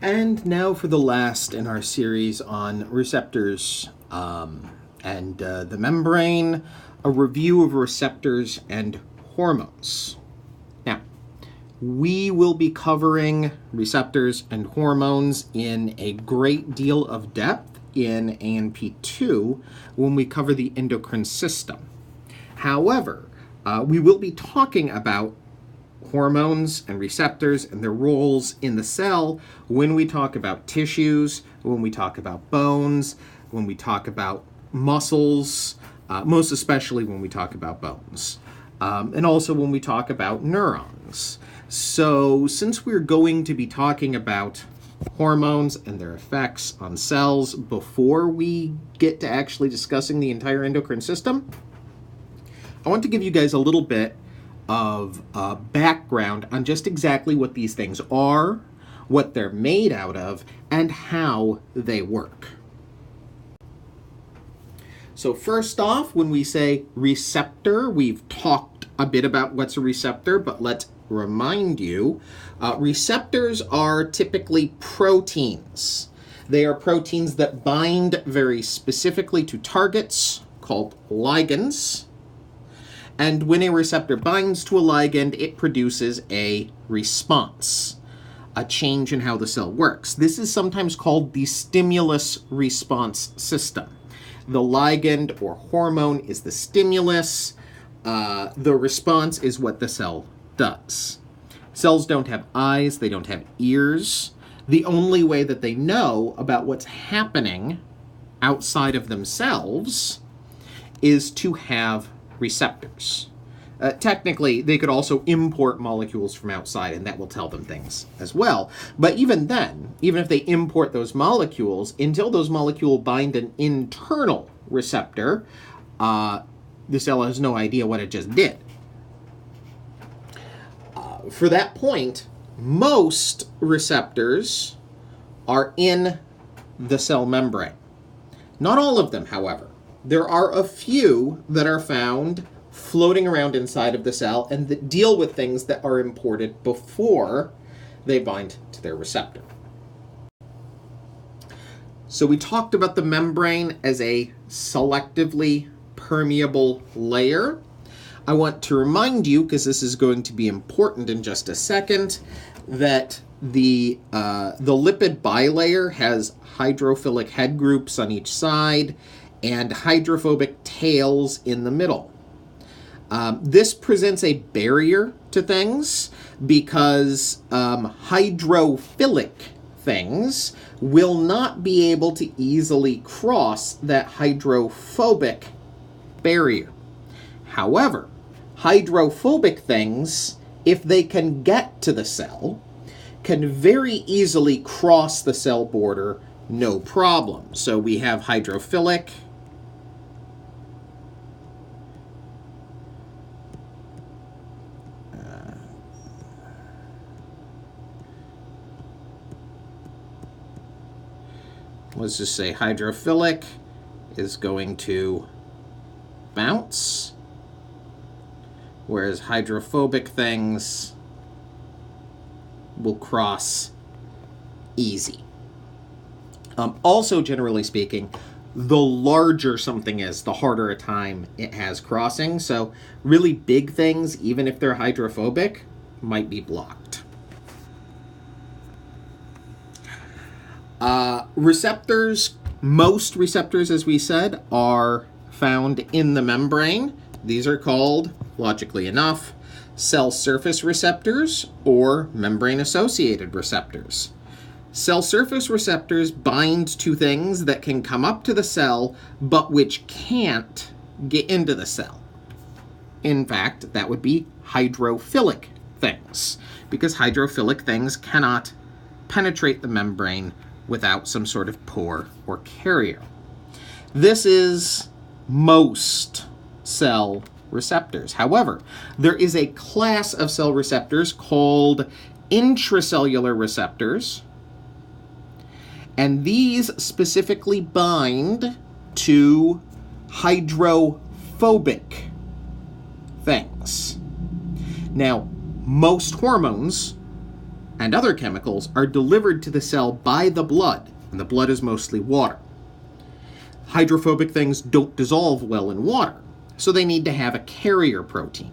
And now for the last in our series on receptors and the membrane, a review of receptors and hormones. Now, we will be covering receptors and hormones in a great deal of depth in ANP2 when we cover the endocrine system. However, we will be talking about hormones and receptors and their roles in the cell when we talk about tissues, when we talk about bones, when we talk about muscles, most especially when we talk about bones, and also when we talk about neurons. So since we're going to be talking about hormones and their effects on cells before we get to actually discussing the entire endocrine system, I want to give you guys a little bit of background on just exactly what these things are, what they're made out of, and how they work. So first off, when we say receptor, we've talked a bit about what's a receptor, but let's remind you, receptors are typically proteins. They are proteins that bind very specifically to targets called ligands. And when a receptor binds to a ligand, it produces a response, a change in how the cell works. This is sometimes called the stimulus response system. The ligand or hormone is the stimulus. The response is what the cell does. Cells don't have eyes, they don't have ears. The only way that they know about what's happening outside of themselves is to have receptors. Technically, they could also import molecules from outside, and that will tell them things as well. But even then, even if they import those molecules, until those molecules bind an internal receptor, the cell has no idea what it just did. For that point, most receptors are in the cell membrane. Not all of them, however. There are a few that are found floating around inside of the cell and that deal with things that are imported before they bind to their receptor. So we talked about the membrane as a selectively permeable layer. I want to remind you, because this is going to be important in just a second, that the lipid bilayer has hydrophilic head groups on each side and hydrophobic tails in the middle. This presents a barrier to things because hydrophilic things will not be able to easily cross that hydrophobic barrier. However, hydrophobic things, if they can get to the cell, can very easily cross the cell border, no problem. So we have hydrophilic, let's just say hydrophilic is going to bounce, whereas hydrophobic things will cross easy. Also, generally speaking, the larger something is, the harder a time it has crossing. So really big things, even if they're hydrophobic, might be blocked. Receptors, most receptors, as we said, are found in the membrane. These are called, logically enough, cell surface receptors or membrane-associated receptors. Cell surface receptors bind to things that can come up to the cell, but which can't get into the cell. In fact, that would be hydrophilic things, because hydrophilic things cannot penetrate the membrane without some sort of pore or carrier. This is most cell receptors. However, there is a class of cell receptors called intracellular receptors, and these specifically bind to hydrophobic things. Now, most hormones and other chemicals are delivered to the cell by the blood, and the blood is mostly water. Hydrophobic things don't dissolve well in water, so they need to have a carrier protein.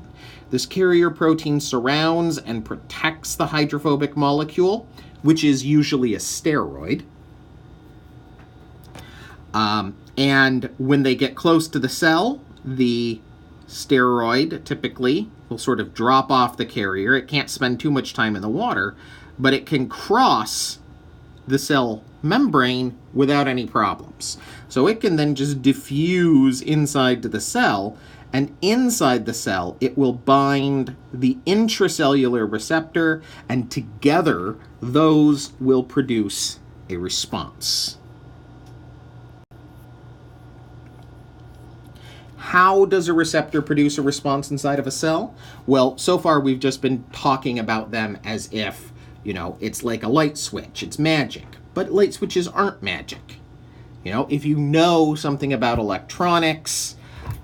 This carrier protein surrounds and protects the hydrophobic molecule, which is usually a steroid. And when they get close to the cell, the steroid typically will sort of drop off the carrier. It can't spend too much time in the water, but it can cross the cell membrane without any problems. So it can then just diffuse inside to the cell, and inside the cell it will bind the intracellular receptor, and together those will produce a response. How does a receptor produce a response inside of a cell? Well, so far we've just been talking about them as if, it's like a light switch, it's magic. But light switches aren't magic. If you know something about electronics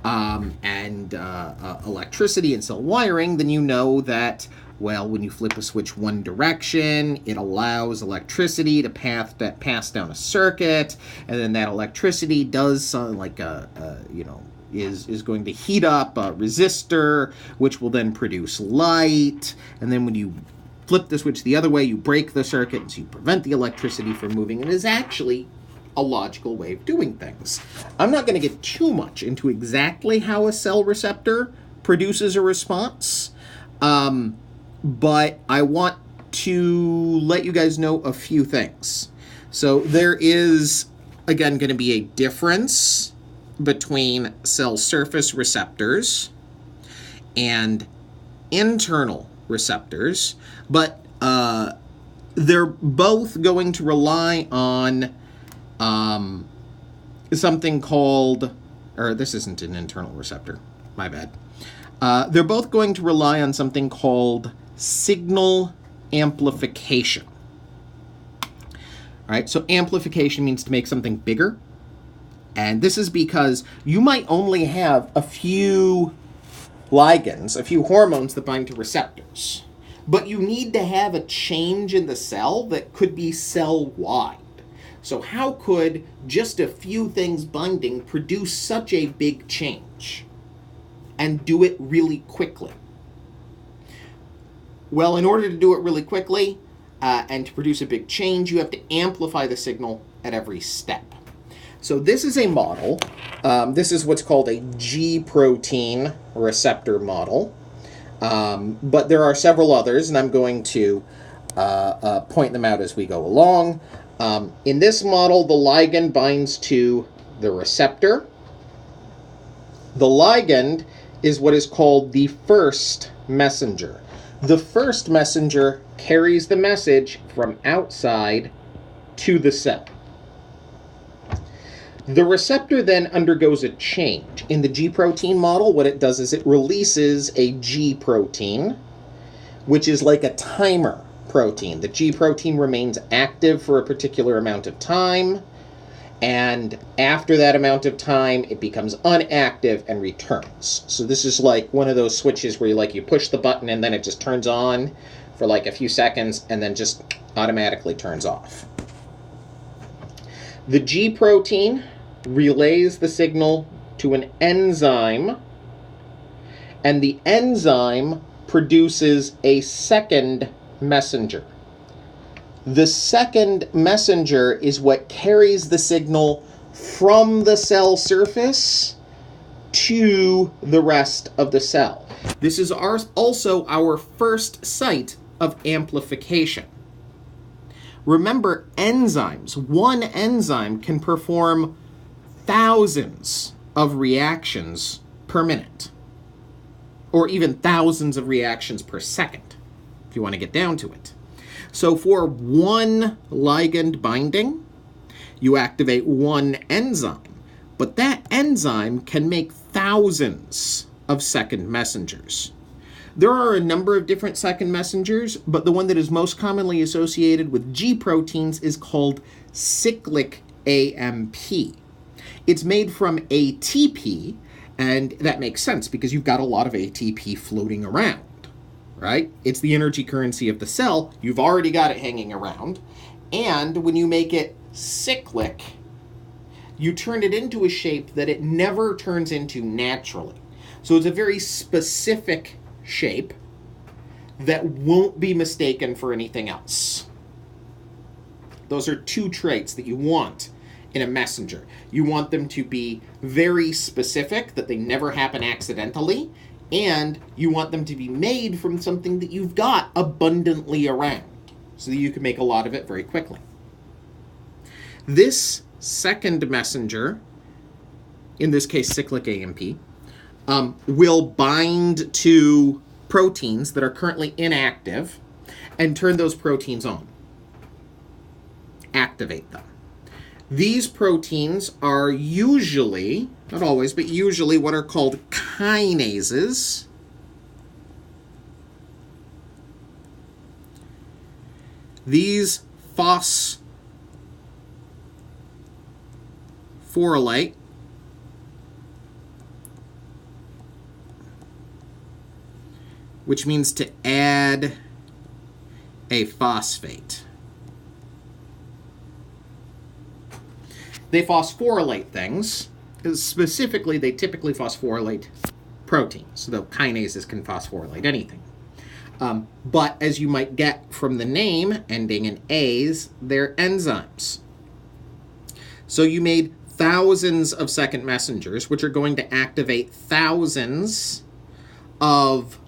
and electricity and cell wiring, then you know that, when you flip a switch one direction, it allows electricity to pass down a circuit, and then that electricity does something like is going to heat up a resistor, which will then produce light, and then when you flip the switch the other way, you break the circuit, and so you prevent the electricity from moving. It is actually a logical way of doing things. I'm not going to get too much into exactly how a cell receptor produces a response, but I want to let you guys know a few things. So there is, again, going to be a difference between cell surface receptors and internal receptors, but they're both going to rely on something called, or this isn't an internal receptor, my bad. They're both going to rely on something called signal amplification. All right, so amplification means to make something bigger. And this is because you might only have a few ligands, a few hormones that bind to receptors. But you need to have a change in the cell that could be cell-wide. So how could just a few things binding produce such a big change and do it really quickly? Well, in order to do it really quickly and to produce a big change, you have to amplify the signal at every step. So this is a model. This is what's called a G protein receptor model. But there are several others, and I'm going to point them out as we go along. In this model, the ligand binds to the receptor. The ligand is what is called the first messenger. The first messenger carries the message from outside to the cell. The receptor then undergoes a change. In the G protein model, what it does is it releases a G protein, which is like a timer protein. The G protein remains active for a particular amount of time, and after that amount of time, it becomes inactive and returns. So this is like one of those switches where you push the button and then it just turns on for like a few seconds and then just automatically turns off. The G protein relays the signal to an enzyme, and the enzyme produces a second messenger. The second messenger is what carries the signal from the cell surface to the rest of the cell. This is also our first site of amplification. Remember, enzymes, one enzyme can perform thousands of reactions per minute, or even thousands of reactions per second, if you want to get down to it. So for one ligand binding, you activate one enzyme, but that enzyme can make thousands of second messengers. There are a number of different second messengers, but the one that is most commonly associated with G proteins is called cyclic AMP. It's made from ATP, and that makes sense because you've got a lot of ATP floating around, right? It's the energy currency of the cell. You've already got it hanging around. And when you make it cyclic, you turn it into a shape that it never turns into naturally. So it's a very specific shape that won't be mistaken for anything else. Those are two traits that you want in a messenger. You want them to be very specific, that they never happen accidentally, and you want them to be made from something that you've got abundantly around, so that you can make a lot of it very quickly. This second messenger, in this case cyclic AMP, will bind to proteins that are currently inactive and turn those proteins on. Activate them. These proteins are usually, not always, but usually what are called kinases. These phosphorylate which means to add a phosphate. They phosphorylate things. Specifically, they typically phosphorylate proteins, though kinases can phosphorylate anything. But as you might get from the name, ending in A's, they're enzymes. So you made thousands of second messengers, which are going to activate thousands of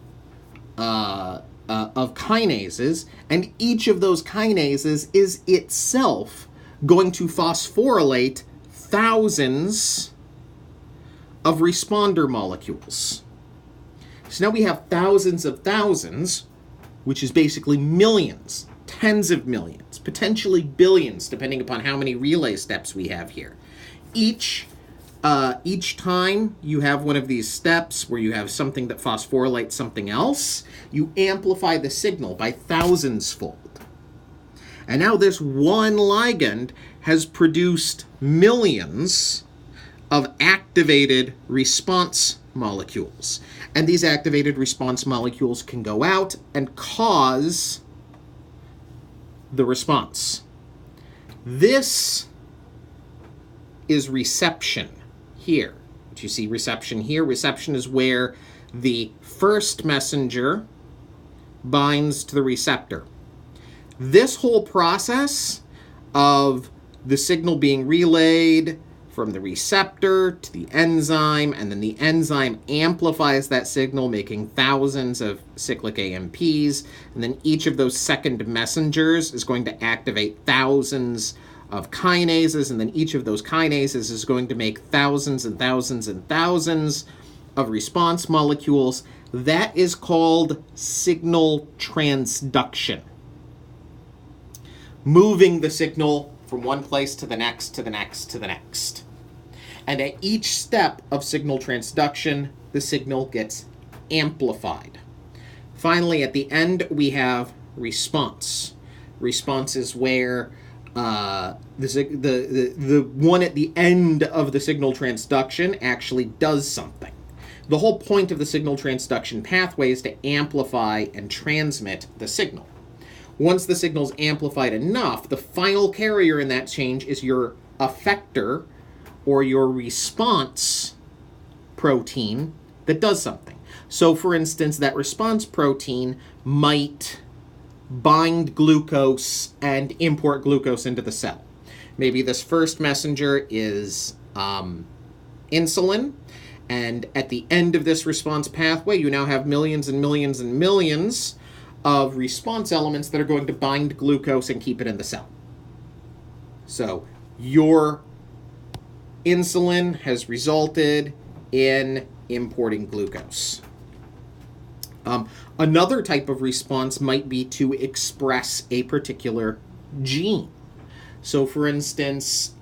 kinases, and each of those kinases is itself going to phosphorylate thousands of responder molecules. So now we have thousands of thousands, which is basically millions, tens of millions, potentially billions, depending upon how many relay steps we have here. Each time you have one of these steps where you have something that phosphorylates something else, you amplify the signal by thousands-fold. And now this one ligand has produced millions of activated response molecules. And these activated response molecules can go out and cause the response. This is reception here. Do you see reception here? Reception is where the first messenger binds to the receptor. This whole process of the signal being relayed from the receptor to the enzyme, and then the enzyme amplifies that signal, making thousands of cyclic AMPs, and then each of those second messengers is going to activate thousands of kinases, and then each of those kinases is going to make thousands and thousands and thousands of response molecules. That is called signal transduction. Moving the signal from one place to the next, to the next, to the next. And at each step of signal transduction, the signal gets amplified. Finally, at the end, we have response. Response is where the one at the end of the signal transduction actually does something. The whole point of the signal transduction pathway is to amplify and transmit the signal. Once the signal's amplified enough, the final carrier in that change is your effector or your response protein that does something. So, for instance, that response protein might bind glucose and import glucose into the cell. Maybe this first messenger is insulin, and at the end of this response pathway, you now have millions and millions and millions of response elements that are going to bind glucose and keep it in the cell. So your insulin has resulted in importing glucose. Another type of response might be to express a particular gene. So for instance,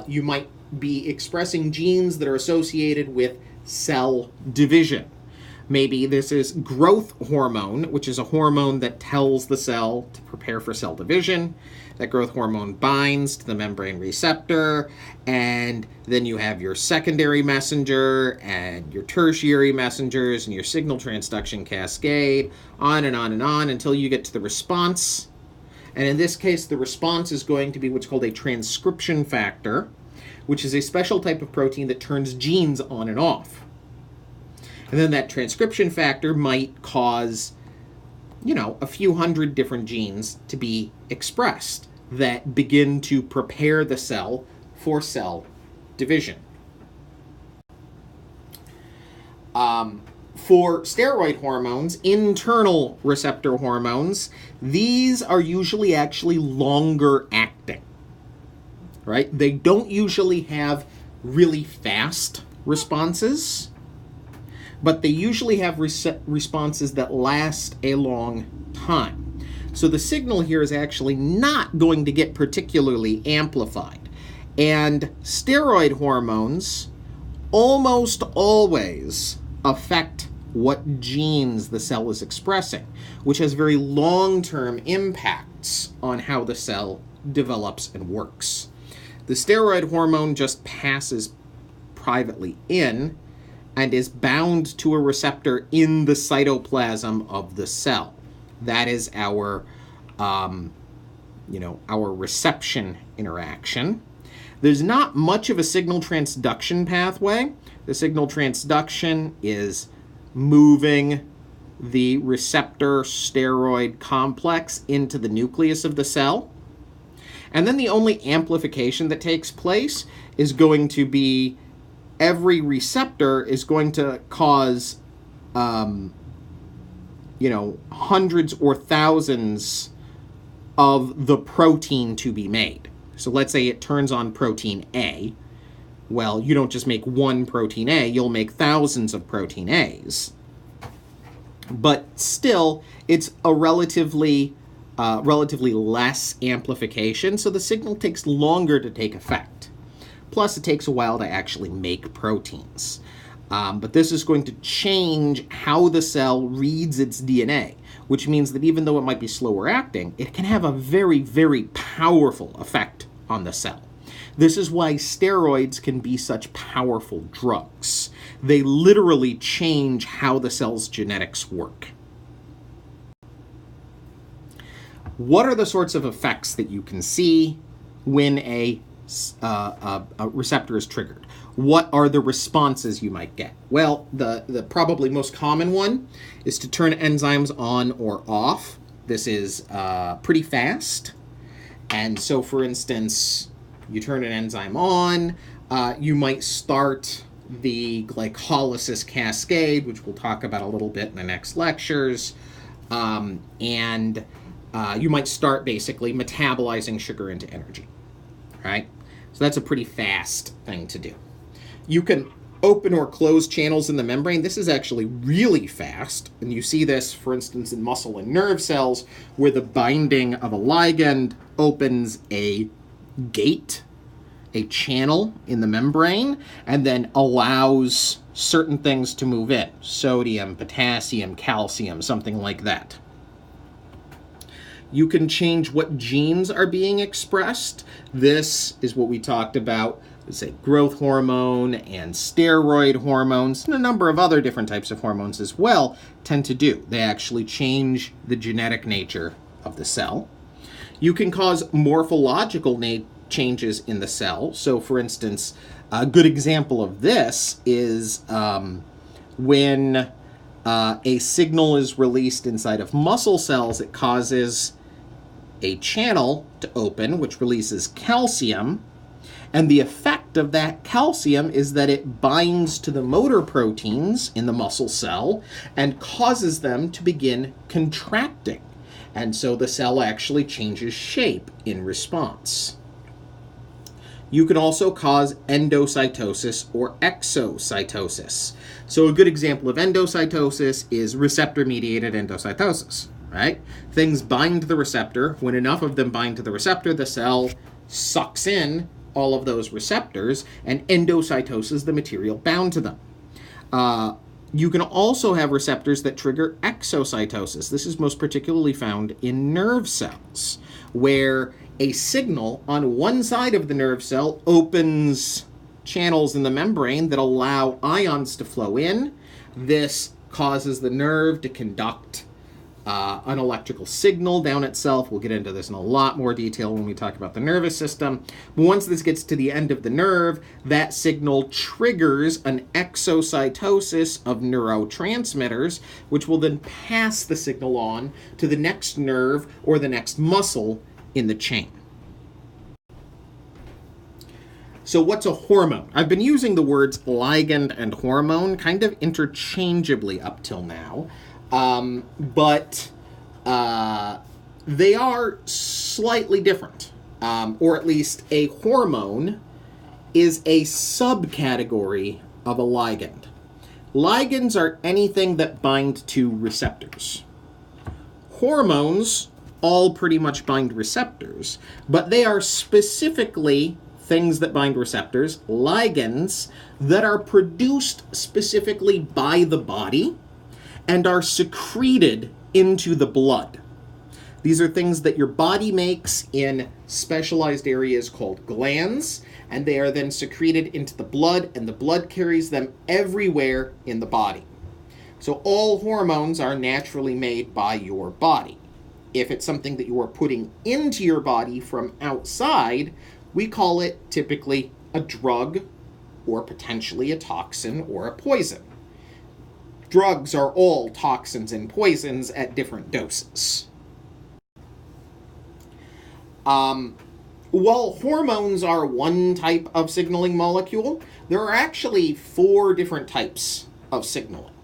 you might be expressing genes that are associated with cell division. Maybe this is growth hormone, which is a hormone that tells the cell to prepare for cell division. That growth hormone binds to the membrane receptor, and then you have your secondary messenger and your tertiary messengers and your signal transduction cascade, on and on and on until you get to the response. And in this case, the response is going to be what's called a transcription factor, which is a special type of protein that turns genes on and off. And then that transcription factor might cause, a few hundred different genes to be expressed that begin to prepare the cell for cell division. For steroid hormones, internal receptor hormones, these are usually actually longer acting, right? They don't usually have really fast responses, but they usually have responses that last a long time. So the signal here is actually not going to get particularly amplified. And steroid hormones almost always affect what genes the cell is expressing, which has very long-term impacts on how the cell develops and works. The steroid hormone just passes privately in and is bound to a receptor in the cytoplasm of the cell. That is our reception interaction. There's not much of a signal transduction pathway. The signal transduction is moving the receptor steroid complex into the nucleus of the cell. And then the only amplification that takes place is going to be every receptor is going to cause, hundreds or thousands of the protein to be made. So let's say it turns on protein A. Well, you don't just make one protein A, you'll make thousands of protein A's. But still, it's a relatively less amplification, so the signal takes longer to take effect. Plus, it takes a while to actually make proteins. But this is going to change how the cell reads its DNA, which means that even though it might be slower acting, it can have a very, very powerful effect on the cell. This is why steroids can be such powerful drugs. They literally change how the cell's genetics work. What are the sorts of effects that you can see when a receptor is triggered? What are the responses you might get? Well, the probably most common one is to turn enzymes on or off. This is pretty fast. And so, for instance, you turn an enzyme on, you might start the glycolysis cascade, which we'll talk about a little bit in the next lectures, and you might start basically metabolizing sugar into energy, right? So that's a pretty fast thing to do. You can open or close channels in the membrane. This is actually really fast, and you see this, for instance, in muscle and nerve cells, where the binding of a ligand opens a gate, a channel in the membrane, and then allows certain things to move in. Sodium, potassium, calcium, something like that. You can change what genes are being expressed. This is what we talked about, say, growth hormone and steroid hormones, and a number of other different types of hormones as well tend to do. They actually change the genetic nature of the cell. You can cause morphological changes in the cell. So, for instance, a good example of this is when a signal is released inside of muscle cells, it causes a channel to open, which releases calcium. And the effect of that calcium is that it binds to the motor proteins in the muscle cell and causes them to begin contracting. And so the cell actually changes shape in response. You can also cause endocytosis or exocytosis. So a good example of endocytosis is receptor-mediated endocytosis, right? Things bind to the receptor. When enough of them bind to the receptor, the cell sucks in all of those receptors and endocytoses the material bound to them. You can also have receptors that trigger exocytosis. This is most particularly found in nerve cells, where a signal on one side of the nerve cell opens channels in the membrane that allow ions to flow in. This causes the nerve to conduct an electrical signal down itself. We'll get into this in a lot more detail when we talk about the nervous system. But once this gets to the end of the nerve, that signal triggers an exocytosis of neurotransmitters, which will then pass the signal on to the next nerve or the next muscle in the chain. So what's a hormone? I've been using the words ligand and hormone kind of interchangeably up till now. But they are slightly different, or at least a hormone is a subcategory of a ligand. Ligands are anything that bind to receptors. Hormones all pretty much bind receptors, but they are specifically things that bind receptors, ligands that are produced specifically by the body and are secreted into the blood. These are things that your body makes in specialized areas called glands, and they are then secreted into the blood, and the blood carries them everywhere in the body. So all hormones are naturally made by your body. If it's something that you are putting into your body from outside, we call it typically a drug or potentially a toxin or a poison. Drugs are all toxins and poisons at different doses. While hormones are one type of signaling molecule, there are actually 4 different types of signaling.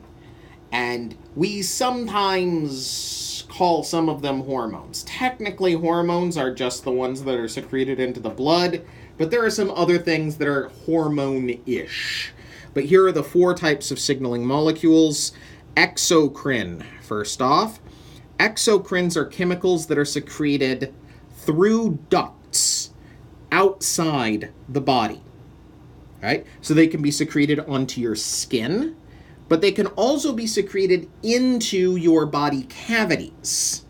And we sometimes call some of them hormones. Technically, hormones are just the ones that are secreted into the blood, but there are some other things that are hormone-ish. But here are the 4 types of signaling molecules. Exocrine, first off. Exocrines are chemicals that are secreted through ducts outside the body. Right? So they can be secreted onto your skin, but they can also be secreted into your body cavities.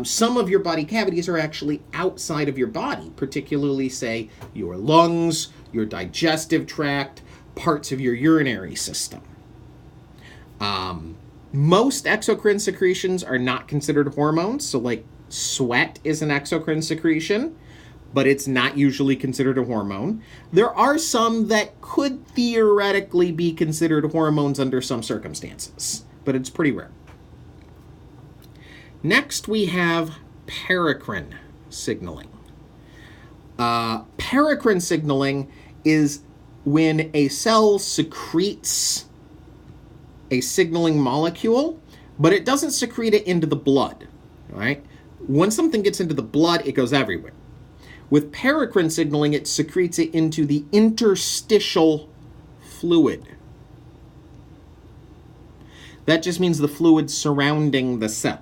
Some of your body cavities are actually outside of your body, particularly, say, your lungs, your digestive tract, parts of your urinary system. Most exocrine secretions are not considered hormones, so like sweat is an exocrine secretion, but it's not usually considered a hormone. There are some that could theoretically be considered hormones under some circumstances, but it's pretty rare. Next, we have paracrine signaling. Paracrine signaling is when a cell secretes a signaling molecule, but it doesn't secrete it into the blood, right? When something gets into the blood, it goes everywhere. With paracrine signaling, it secretes it into the interstitial fluid. That just means the fluid surrounding the cell.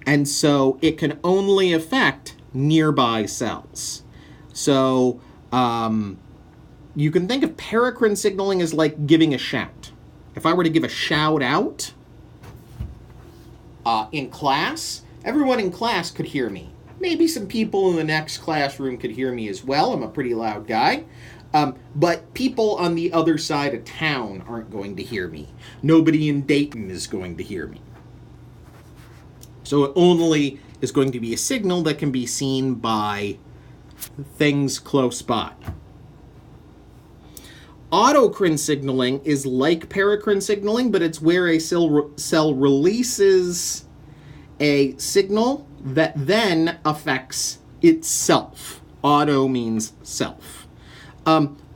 And so it can only affect nearby cells. So you can think of paracrine signaling as like giving a shout. If I were to give a shout out in class, everyone in class could hear me. Maybe some people in the next classroom could hear me as well. I'm a pretty loud guy. But people on the other side of town aren't going to hear me. Nobody in Dayton is going to hear me. So it only is going to be a signal that can be seen by things close by. Autocrine signaling is like paracrine signaling, but it's where a cell releases a signal that then affects itself. Auto means self.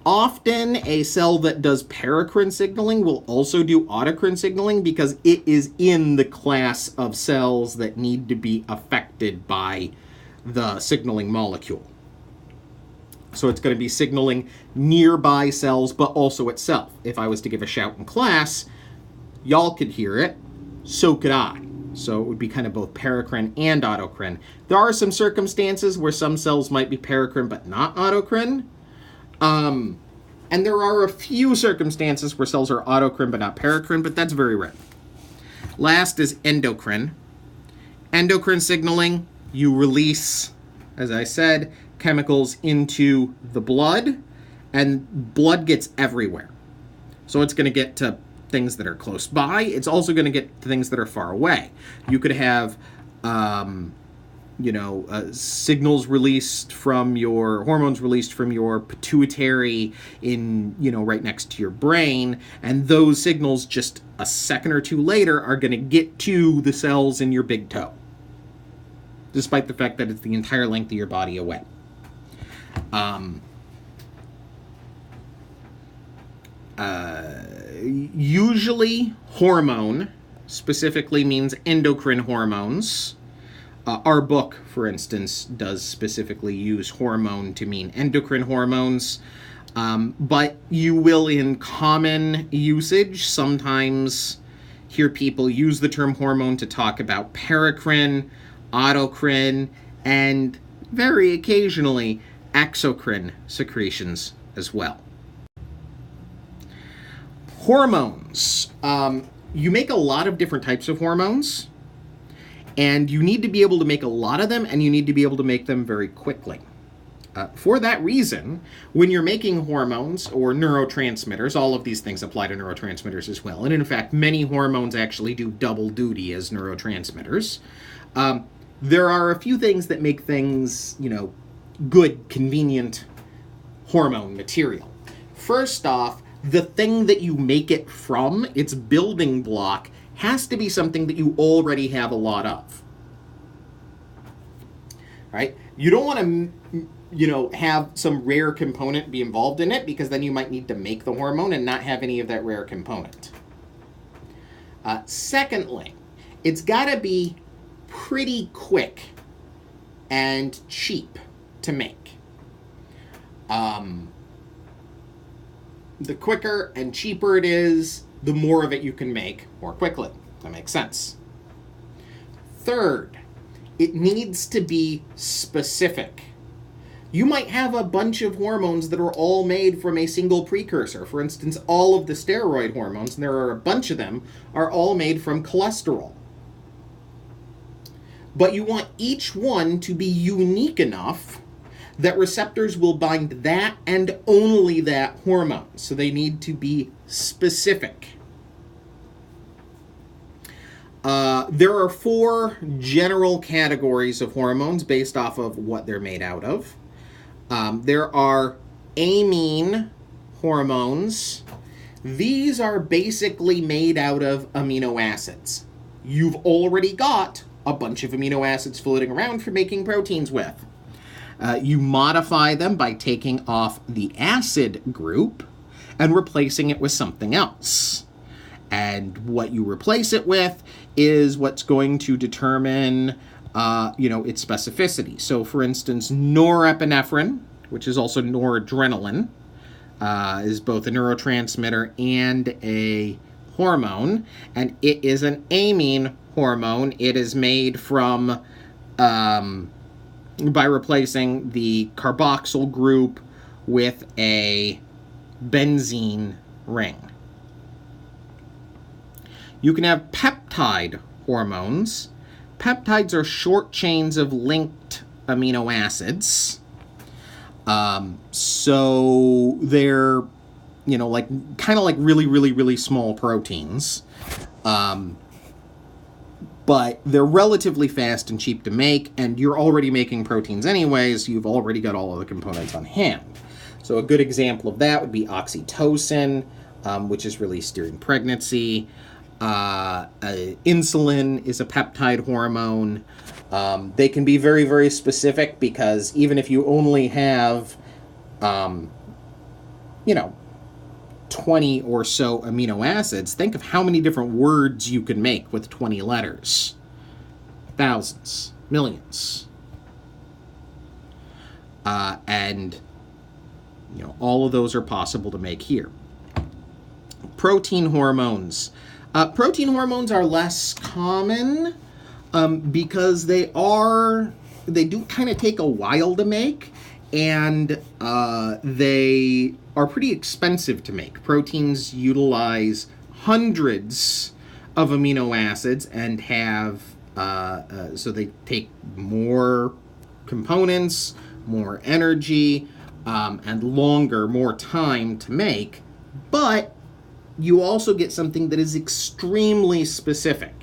Often a cell that does paracrine signaling will also do autocrine signaling because it is in the class of cells that need to be affected by the signaling molecule. So it's going to be signaling nearby cells, but also itself. If I was to give a shout in class, y'all could hear it, so could I. So it would be kind of both paracrine and autocrine. There are some circumstances where some cells might be paracrine but not autocrine. And there are a few circumstances where cells are autocrine but not paracrine, but that's very rare. Last is endocrine. Endocrine signaling, you release, as I said, chemicals into the blood, and blood gets everywhere. So it's going to get to things that are close by. It's also going to get to things that are far away. You could have, signals released from your, hormones released from your pituitary in, right next to your brain, and those signals just a second or two later are going to get to the cells in your big toe, despite the fact that it's the entire length of your body away. Usually hormone specifically means endocrine hormones. Our book, for instance, does specifically use hormone to mean endocrine hormones. But you will, in common usage, sometimes hear people use the term hormone to talk about paracrine, autocrine, and very occasionally exocrine secretions as well. Hormones. You make a lot of different types of hormones, and you need to be able to make a lot of them, and you need to be able to make them very quickly. For that reason, when you're making hormones or neurotransmitters, all of these things apply to neurotransmitters as well, and in fact, many hormones actually do double duty as neurotransmitters. There are a few things that make things, good, convenient hormone material. First off, the thing that you make it from, its building block, has to be something that you already have a lot of. Right? You don't want to, have some rare component be involved in it, because then you might need to make the hormone and not have any of that rare component. Secondly, it's got to be pretty quick and cheap to make. The quicker and cheaper it is, the more of it you can make more quickly. That makes sense. Third, it needs to be specific. You might have a bunch of hormones that are all made from a single precursor. For instance, all of the steroid hormones, and there are a bunch of them, are all made from cholesterol. But you want each one to be unique enough that receptors will bind that and only that hormone. So they need to be specific. There are 4 general categories of hormones based off of what they're made out of. There are amine hormones. These are basically made out of amino acids. You've already got a bunch of amino acids floating around for making proteins with. You modify them by taking off the acid group and replacing it with something else. And what you replace it with is what's going to determine, its specificity. So, for instance, norepinephrine, which is also noradrenaline, is both a neurotransmitter and a hormone, and it is an amine hormone. It is made from by replacing the carboxyl group with a benzene ring. You can have peptide hormones. Peptides are short chains of linked amino acids. So they're, kind of like really, really, really small proteins. But they're relatively fast and cheap to make, and you're already making proteins anyways. You've already got all of the components on hand. So a good example of that would be oxytocin, which is released during pregnancy. Insulin is a peptide hormone. They can be very, very specific, because even if you only have, 20 or so amino acids, think of how many different words you can make with 20 letters. Thousands, millions. And all of those are possible to make here. Protein hormones. Protein hormones are less common because they do kind of take a while to make, and they are pretty expensive to make. Proteins utilize hundreds of amino acids and have, so they take more components, more energy, and more time to make, but you also get something that is extremely specific.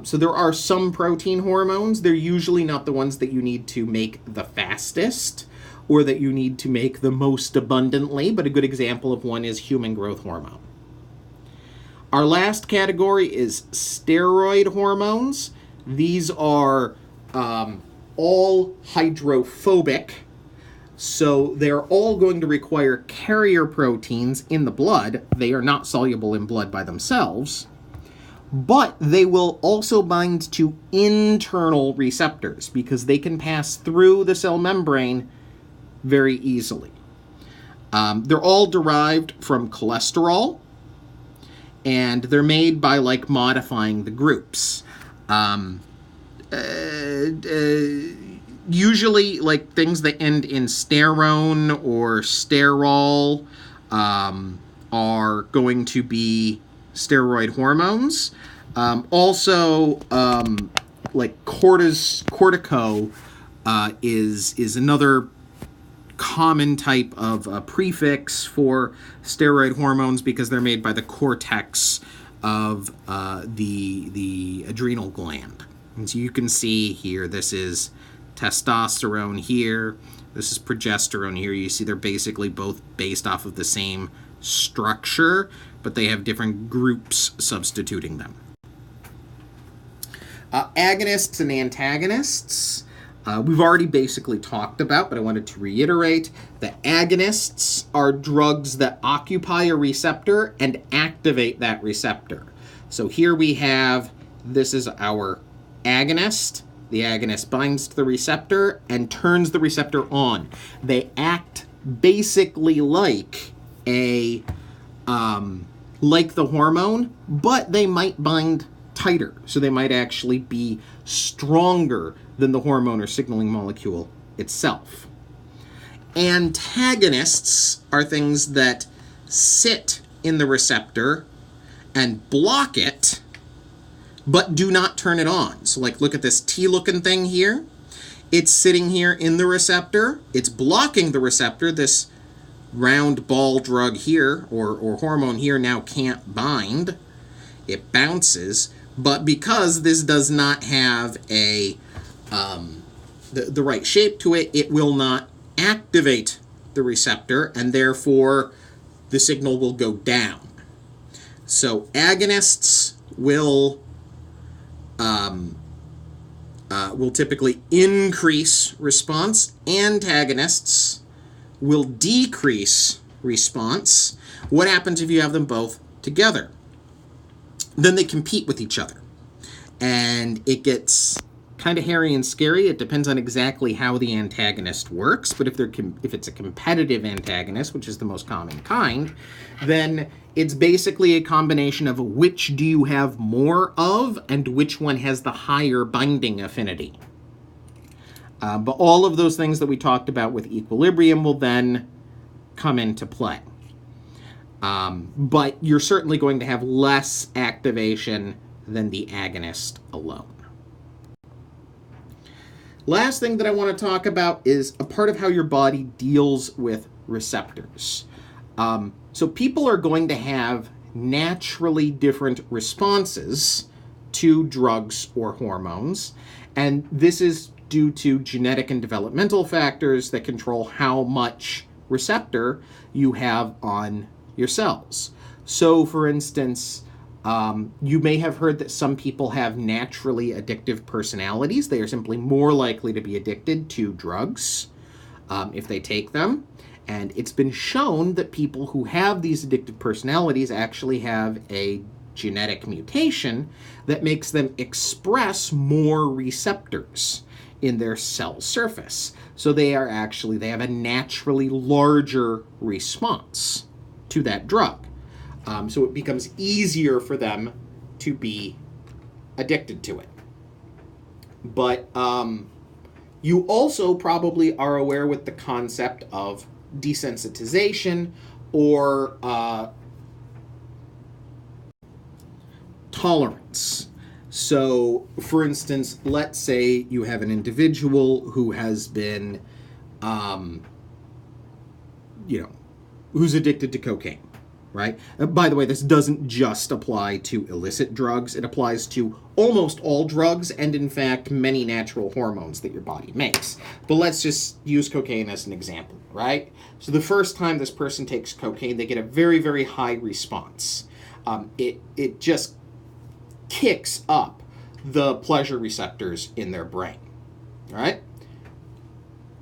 So there are some protein hormones. They're usually not the ones that you need to make the fastest or that you need to make the most abundantly, but a good example of one is human growth hormone. Our last category is steroid hormones. These are all hydrophobic, so they're all going to require carrier proteins in the blood. They are not soluble in blood by themselves, but they will also bind to internal receptors because they can pass through the cell membrane very easily. They're all derived from cholesterol, and they're made by modifying the groups. Usually things that end in sterone or sterol are going to be steroid hormones. Also, cortico is another common type of prefix for steroid hormones because they're made by the cortex of the adrenal gland. And so you can see here, this is testosterone here, this is progesterone here. You see they're basically both based off of the same structure, but they have different groups substituting them. Agonists and antagonists, we've already basically talked about, but I wanted to reiterate. The agonists are drugs that occupy a receptor and activate that receptor. So here we have, this is our agonist. The agonist binds to the receptor and turns the receptor on. They act basically like the hormone, but they might bind tighter. So they might actually be stronger than the hormone or signaling molecule itself. Antagonists are things that sit in the receptor and block it, but do not turn it on. So look at this T-looking thing here. It's sitting here in the receptor. It's blocking the receptor. This round ball drug here, or hormone here, now can't bind. It bounces. But because this does not have the right shape to it, it will not activate the receptor, and therefore the signal will go down. So agonists will typically increase response. Antagonists will decrease response. What happens if you have them both together? Then they compete with each other, and it gets kind of hairy and scary. It depends on exactly how the antagonist works, but if it's a competitive antagonist, which is the most common kind, then it's basically a combination of which do you have more of and which one has the higher binding affinity. But all of those things that we talked about with equilibrium will then come into play. But you're certainly going to have less activation than the agonist alone. Last thing that I want to talk about is a part of how your body deals with receptors. So people are going to have naturally different responses to drugs or hormones, and this is due to genetic and developmental factors that control how much receptor you have on your cells. So, for instance, you may have heard that some people have naturally addictive personalities. They are simply more likely to be addicted to drugs if they take them. And it's been shown that people who have these addictive personalities actually have a genetic mutation that makes them express more receptors in their cell surface. So they have a naturally larger response to that drug. So it becomes easier for them to be addicted to it. But You also probably are aware with the concept of desensitization or tolerance. So, for instance, let's say you have an individual who has been, who's addicted to cocaine, right? By the way, this doesn't just apply to illicit drugs. It applies to almost all drugs and, in fact, many natural hormones that your body makes. But let's just use cocaine as an example, right? So the first time this person takes cocaine, they get a very, very high response. It just kicks up the pleasure receptors in their brain, right?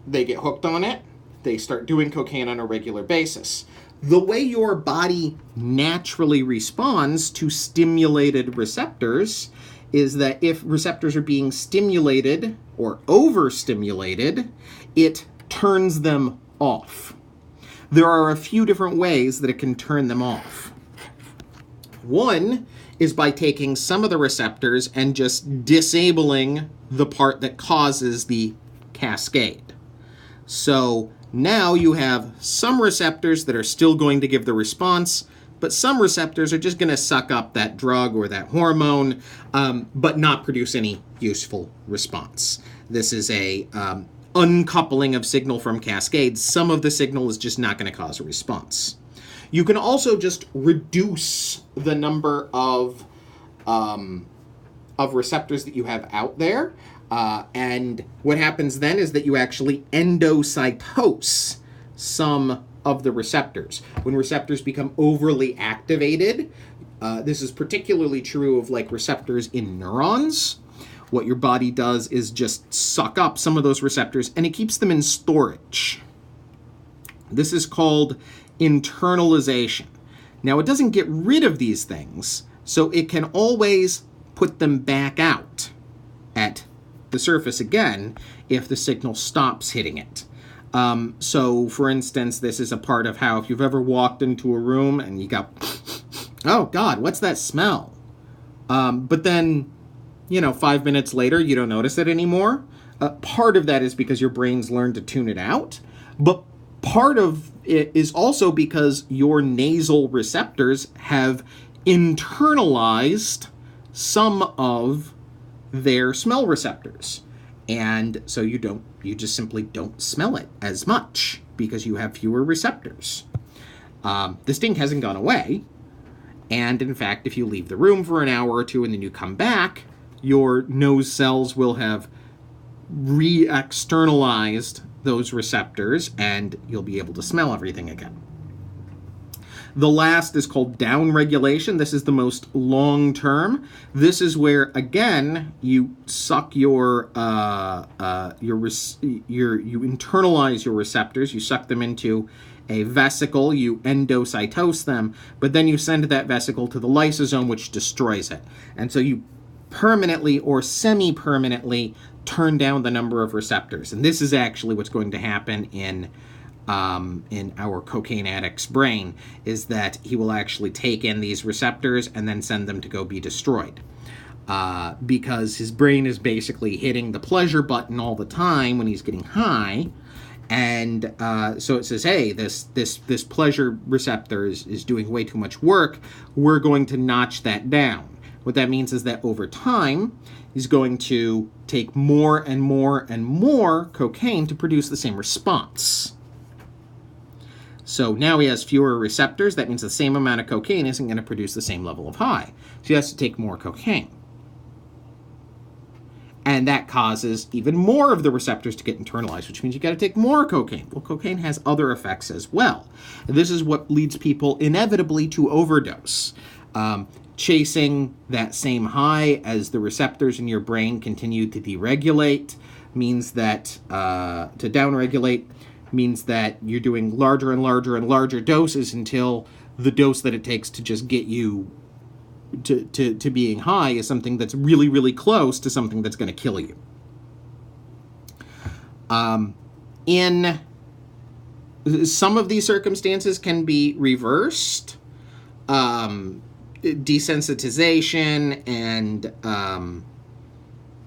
They get hooked on it. They start doing cocaine on a regular basis. The way your body naturally responds to stimulated receptors is that if receptors are being stimulated or overstimulated, it turns them off. There are a few different ways that it can turn them off. One is by taking some of the receptors and just disabling the part that causes the cascade. So now you have some receptors that are still going to give the response, but some receptors are just going to suck up that drug or that hormone, but not produce any useful response. This is a uncoupling of signal from cascades. Some of the signal is just not going to cause a response. You can also just reduce the number of receptors that you have out there. And what happens then is that you actually endocytose some of the receptors. When receptors become overly activated, this is particularly true of like receptors in neurons. What your body does is just suck up some of those receptors and it keeps them in storage. This is called internalization. Now, it doesn't get rid of these things, so it can always put them back out at the surface again if the signal stops hitting it. So, for instance, this is a part of how if you've ever walked into a room and you go, oh, God, what's that smell? But then, 5 minutes later, you don't notice it anymore. Part of that is because your brain's learned to tune it out, but part of it is also because your nasal receptors have internalized some of their smell receptors. And so you just simply don't smell it as much because you have fewer receptors. The stink hasn't gone away. And in fact, if you leave the room for an hour or two and then you come back, your nose cells will have re-externalized those receptors and you'll be able to smell everything again. The last is called downregulation. This is the most long-term. This is where, again, you suck you internalize your receptors. You suck them into a vesicle. You endocytose them, but then you send that vesicle to the lysosome, which destroys it. And so you permanently or semi-permanently turn down the number of receptors. And this is actually what's going to happen in our cocaine addict's brain, is that he will actually take in these receptors and then send them to go be destroyed. Because his brain is basically hitting the pleasure button all the time when he's getting high. And so it says, hey, this pleasure receptor is doing way too much work. We're going to notch that down. What that means is that over time, he's going to take more and more and more cocaine to produce the same response. So now he has fewer receptors. That means the same amount of cocaine isn't going to produce the same level of high. So he has to take more cocaine. And that causes even more of the receptors to get internalized, which means you got to take more cocaine. Well, cocaine has other effects as well. And this is what leads people inevitably to overdose. Chasing that same high as the receptors in your brain continue to deregulate means that, to downregulate, means that you're doing larger and larger and larger doses until the dose that it takes to just get you to being high is something that's really, really close to something that's going to kill you. In some of these circumstances can be reversed. Desensitization and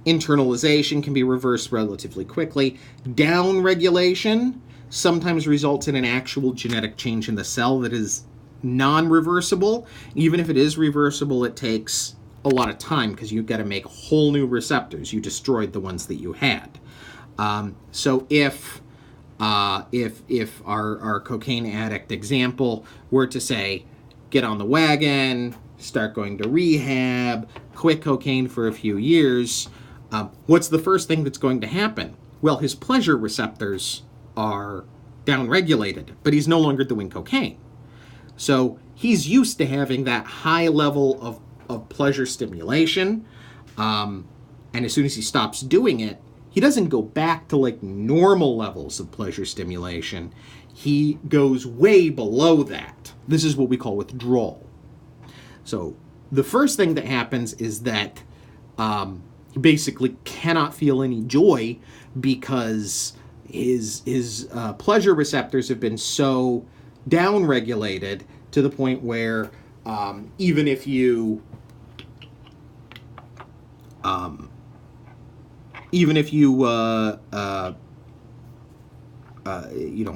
Internalization can be reversed relatively quickly. Downregulation sometimes results in an actual genetic change in the cell that is non-reversible. Even if it is reversible, it takes a lot of time because you've got to make whole new receptors. You destroyed the ones that you had. So if our cocaine addict example were to say, get on the wagon, start going to rehab, quit cocaine for a few years, what's the first thing that's going to happen? Well, his pleasure receptors are downregulated, but he's no longer doing cocaine. So he's used to having that high level of pleasure stimulation, and as soon as he stops doing it, he doesn't go back to like normal levels of pleasure stimulation. He goes way below that. This is what we call withdrawal. So the first thing that happens is that he basically cannot feel any joy because his pleasure receptors have been so downregulated to the point where even if you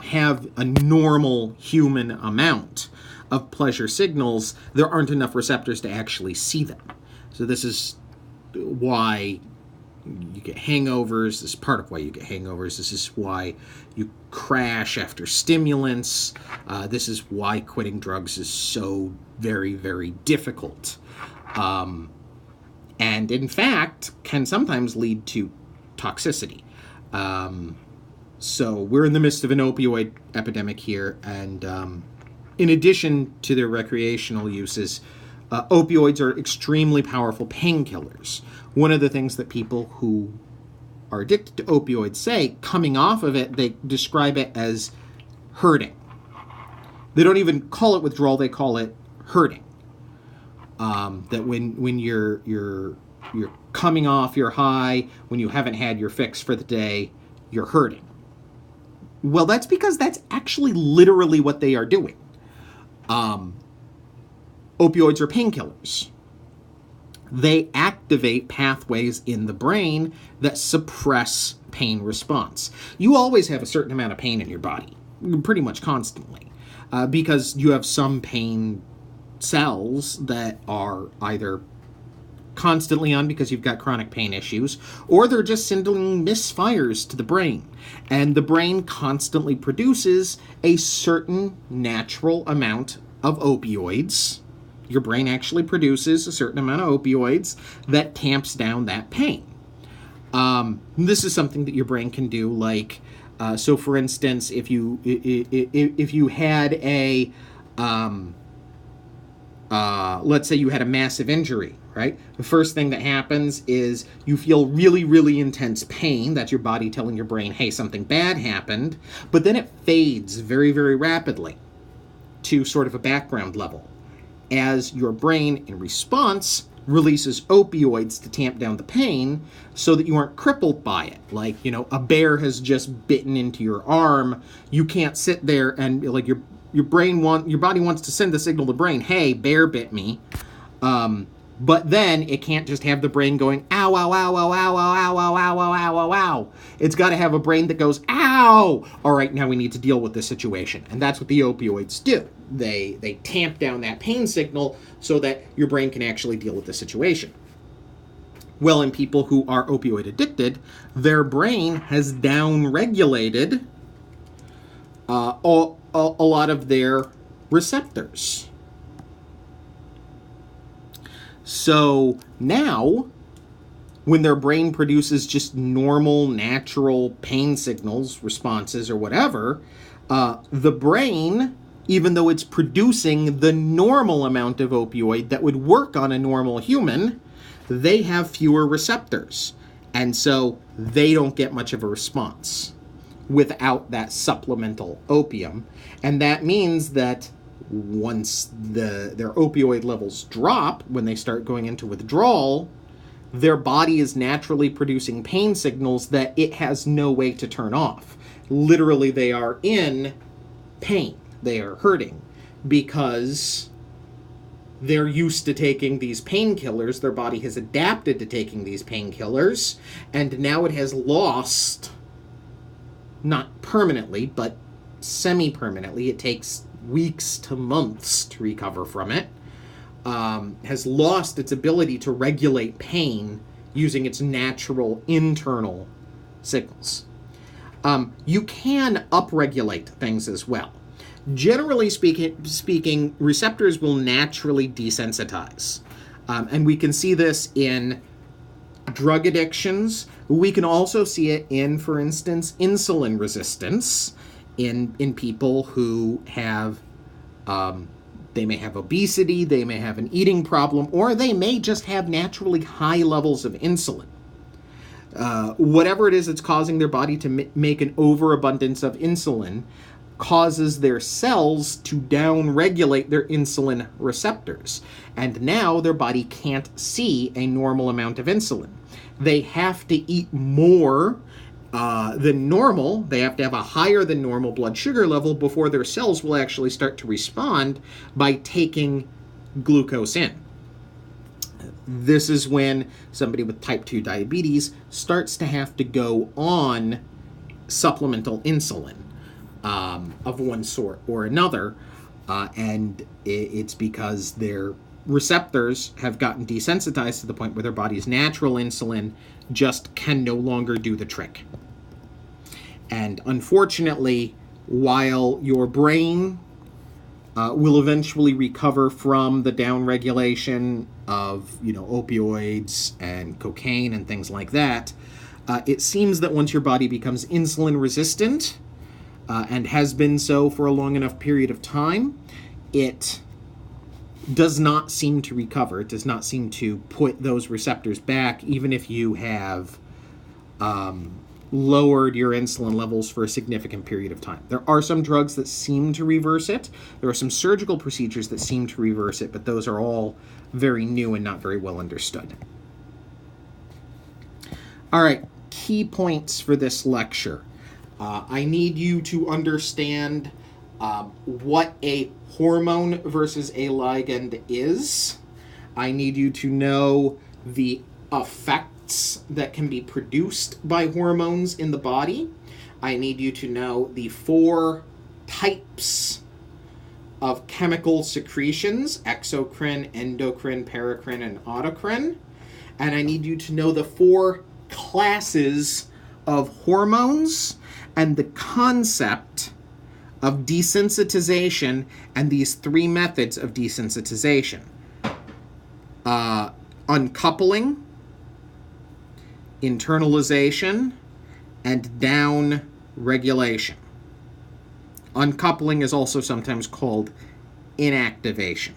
have a normal human amount of pleasure signals, there aren't enough receptors to actually see them. So this is why you get hangovers. This is part of why you get hangovers. This is why you crash after stimulants. This is why quitting drugs is so very, very difficult. And in fact, can sometimes lead to toxicity. So we're in the midst of an opioid epidemic here, and in addition to their recreational uses, opioids are extremely powerful painkillers. One of the things that people who are addicted to opioids say, coming off of it, they describe it as hurting. They don't even call it withdrawal, they call it hurting. That when you're coming off your high, when you haven't had your fix for the day, you're hurting. Well, that's because that's actually literally what they are doing. Opioids are painkillers. They activate pathways in the brain that suppress pain response. You always have a certain amount of pain in your body, pretty much constantly, because you have some pain cells that are either constantly on because you've got chronic pain issues, or they're just sending misfires to the brain. And the brain constantly produces a certain natural amount of opioids. Your brain actually produces a certain amount of opioids that tamps down that pain. This is something that your brain can do, like, so for instance, if you had a, let's say you had a massive injury, right? The first thing that happens is you feel really, really intense pain. That's your body telling your brain, hey, something bad happened. But then it fades very, very rapidly to sort of a background level as your brain, in response, releases opioids to tamp down the pain so that you aren't crippled by it. Like, a bear has just bitten into your arm. You can't sit there and, like, your body wants to send the signal to the brain, hey, bear bit me. But then it can't just have the brain going, ow, ow, ow, ow, ow, ow, ow, ow, ow, ow, ow, ow, ow. It's got to have a brain that goes, ow! All right, now we need to deal with this situation. And that's what the opioids do. They tamp down that pain signal so that your brain can actually deal with the situation. Well, in people who are opioid addicted, their brain has downregulated a lot of their receptors. So now, when their brain produces just normal, natural pain signals, responses, or whatever, the brain, even though it's producing the normal amount of opioid that would work on a normal human, they have fewer receptors. And so they don't get much of a response without that supplemental opium. And that means that once their opioid levels drop, when they start going into withdrawal, their body is naturally producing pain signals that it has no way to turn off. Literally, they are in pain. They are hurting because they're used to taking these painkillers. Their body has adapted to taking these painkillers, and now it has lost, not permanently, but semi-permanently, it takes weeks to months to recover from it, has lost its ability to regulate pain using its natural internal signals. You can upregulate things as well. Generally speaking, receptors will naturally desensitize. And we can see this in drug addictions. We can also see it in, for instance, insulin resistance in people who have, they may have obesity, they may have an eating problem, or they may just have naturally high levels of insulin. Whatever it is that's causing their body to make an overabundance of insulin causes their cells to down-regulate their insulin receptors. And now their body can't see a normal amount of insulin. They have to eat more than normal. They have to have a higher than normal blood sugar level before their cells will actually start to respond by taking glucose in. This is when somebody with type 2 diabetes starts to have to go on supplemental insulin of one sort or another, and it's because their receptors have gotten desensitized to the point where their body's natural insulin just can no longer do the trick. And unfortunately, while your brain will eventually recover from the downregulation of, opioids and cocaine and things like that, it seems that once your body becomes insulin resistant, and has been so for a long enough period of time, it does not seem to recover. It does not seem to put those receptors back, even if you have lowered your insulin levels for a significant period of time. There are some drugs that seem to reverse it. There are some surgical procedures that seem to reverse it, but those are all very new and not very well understood. All right, key points for this lecture. I need you to understand what a hormone versus a ligand is. I need you to know the effects that can be produced by hormones in the body. I need you to know the 4 types of chemical secretions: exocrine, endocrine, paracrine, and autocrine. And I need you to know the 4 classes of hormones and the concept of desensitization and these 3 methods of desensitization. Uncoupling, internalization, and down-regulation. Uncoupling is also sometimes called inactivation.